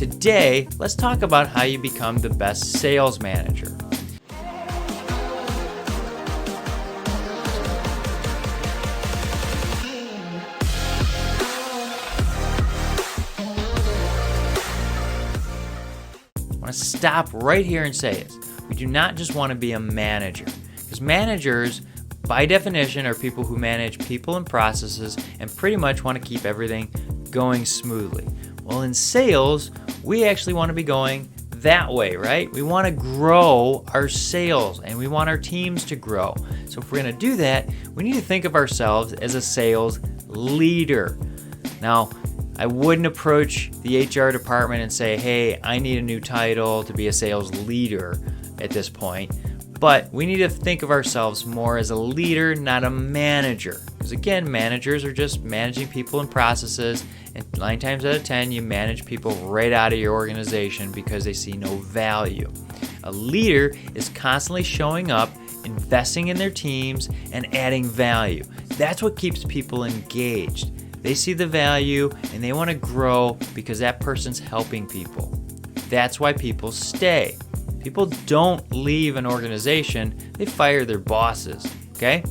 Today, let's talk about how you become the best sales manager. I want to stop right here and say this. We do not just want to be a manager, because managers, by definition, are people who manage people and processes and pretty much want to keep everything going smoothly. Well, in sales, we actually want to be going that way, right? We want to grow our sales and we want our teams to grow. So if we're going to do that, we need to think of ourselves as a sales leader. Now, I wouldn't approach the HR department and say, hey, I need a new title to be a sales leader at this point. But we need to think of ourselves more as a leader, not a manager. Because again, managers are just managing people and processes, and 9 times out of 10, you manage people right out of your organization because they see no value. A leader is constantly showing up, investing in their teams, and adding value. That's what keeps people engaged. They see the value and they want to grow because that person's helping people. That's why people stay. People don't leave an organization, they fire their bosses, okay?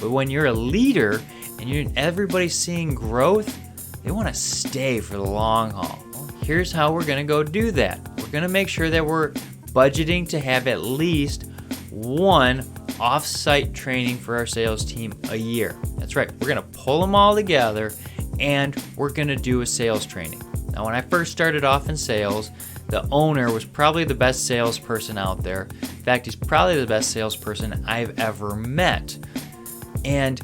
But when you're a leader and everybody's seeing growth, they want to stay for the long haul. Well, here's how we're going to go do that. We're going to make sure that we're budgeting to have at least one off-site training for our sales team a year. That's right. We're going to pull them all together and we're going to do a sales training. Now, when I first started off in sales, the owner was probably the best salesperson out there. In fact, he's probably the best salesperson I've ever met. And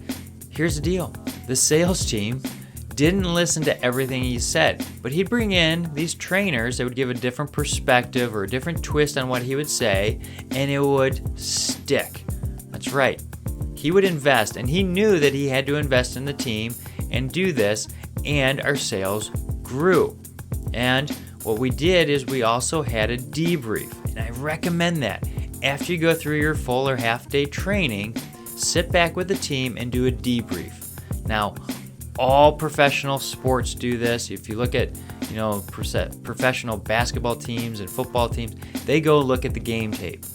here's the deal. The sales team didn't listen to everything he said, but he'd bring in these trainers that would give a different perspective or a different twist on what he would say, and it would stick. That's right. He would invest, and he knew that he had to invest in the team and do this, and our sales grew. And what we did is we also had a debrief, and I recommend that. After you go through your full or half-day training, sit back with the team and do a debrief. Now, all professional sports do this. If you look at, professional basketball teams and football teams, they go look at the game tape.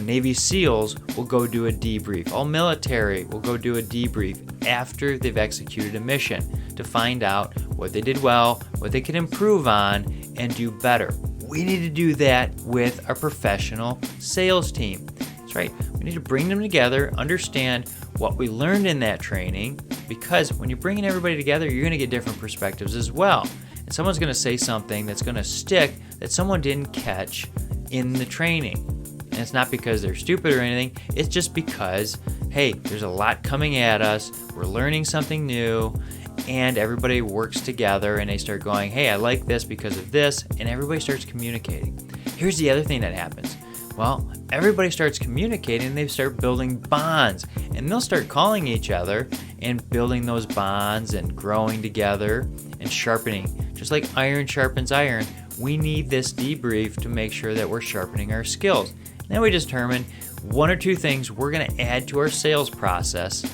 Navy SEALs will go do a debrief. All military will go do a debrief after they've executed a mission to find out what they did well, what they can improve on, and do better. We need to do that with our professional sales team. That's right. We need to bring them together, understand what we learned in that training, because when you're bringing everybody together, you're going to get different perspectives as well. And someone's going to say something that's going to stick that someone didn't catch in the training. And it's not because they're stupid or anything. It's just because, hey, there's a lot coming at us. We're learning something new, and everybody works together and they start going, hey, I like this because of this, and everybody starts communicating. Here's the other thing that happens. Well, everybody starts communicating and they start building bonds, and they'll start calling each other and building those bonds and growing together and sharpening. Just like iron sharpens iron, we need this debrief to make sure that we're sharpening our skills. Then we determine 1 or 2 things we're going to add to our sales process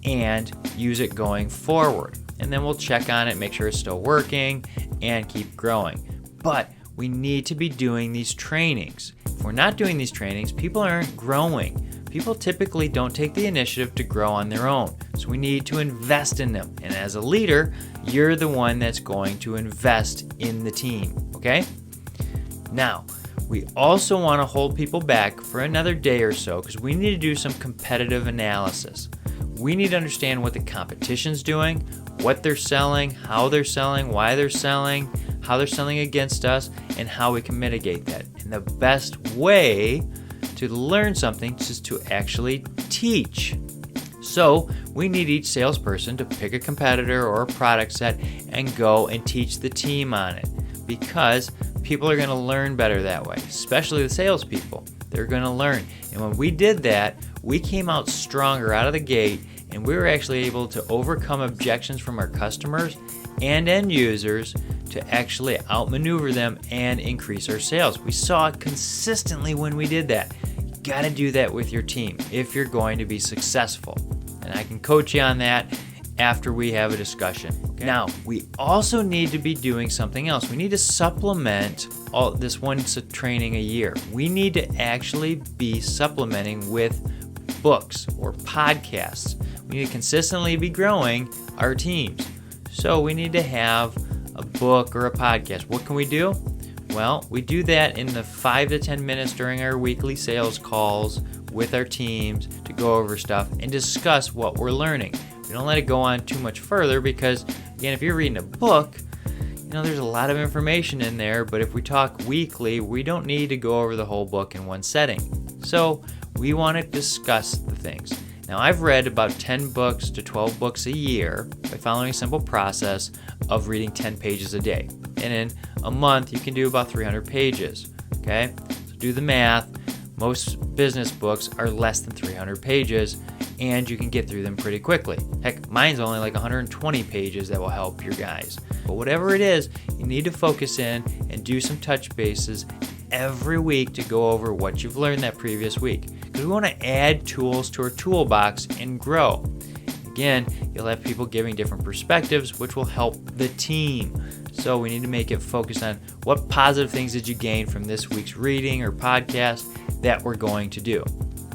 and use it going forward. And then we'll check on it, make sure it's still working, and keep growing. But we need to be doing these trainings. If we're not doing these trainings, people aren't growing. People typically don't take the initiative to grow on their own. So we need to invest in them. And as a leader, you're the one that's going to invest in the team, okay? Now, we also want to hold people back for another day or so because we need to do some competitive analysis. We need to understand what the competition's doing, what they're selling, how they're selling, why they're selling, how they're selling against us, and how we can mitigate that. And the best way to learn something is to actually teach. So we need each salesperson to pick a competitor or a product set and go and teach the team on it, because people are going to learn better that way, especially the salespeople. They're going to learn. And when we did that, we came out stronger out of the gate, and we were actually able to overcome objections from our customers and end users to actually outmaneuver them and increase our sales. We saw it consistently when we did that. You got to do that with your team if you're going to be successful. And I can coach you on that after we have a discussion. Okay? Now, we also need to be doing something else. We need to supplement all this one training a year. We need to actually be supplementing with books or podcasts. We need to consistently be growing our teams. So we need to have a book or a podcast. What can we do? Well, we do that in the 5 to 10 minutes during our weekly sales calls with our teams to go over stuff and discuss what we're learning. We don't let it go on too much further because, again, if you're reading a book, there's a lot of information in there, but if we talk weekly, we don't need to go over the whole book in one setting. So we want to discuss the things. Now, I've read about 10 books to 12 books a year by following a simple process of reading 10 pages a day. And in a month, you can do about 300 pages, okay? So do the math. Most business books are less than 300 pages, and you can get through them pretty quickly. Heck, mine's only like 120 pages that will help your guys. But whatever it is, you need to focus in and do some touch bases every week to go over what you've learned that previous week. Because we want to add tools to our toolbox and grow. Again, you'll have people giving different perspectives, which will help the team. So we need to make it focus on what positive things did you gain from this week's reading or podcast that we're going to do.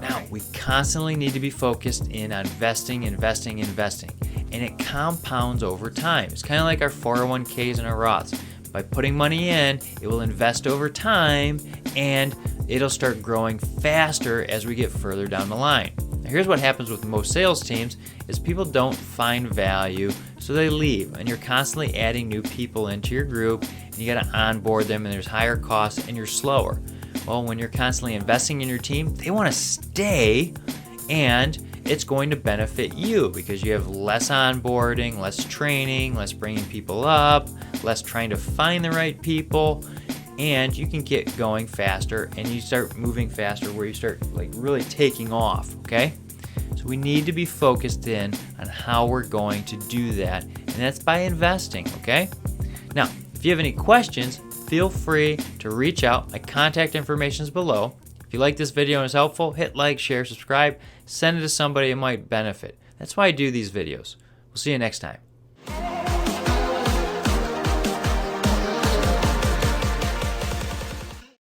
Now, we constantly need to be focused in on investing, and it compounds over time. It's kind of like our 401ks and our Roths. By putting money in, it will invest over time, and it'll start growing faster as we get further down the line. Now, here's what happens with most sales teams is people don't find value, so they leave, and you're constantly adding new people into your group, and you got to onboard them, and there's higher costs, and you're slower. Well, when you're constantly investing in your team, they want to stay, and it's going to benefit you because you have less onboarding, less training, less bringing people up, less trying to find the right people, and you can get going faster and you start moving faster where you start like really taking off, okay? So we need to be focused in on how we're going to do that, and that's by investing, okay? Now, if you have any questions, feel free to reach out. My contact information is below. If you like this video and it's helpful, hit like, share, subscribe, send it to somebody who might benefit. That's why I do these videos. We'll see you next time.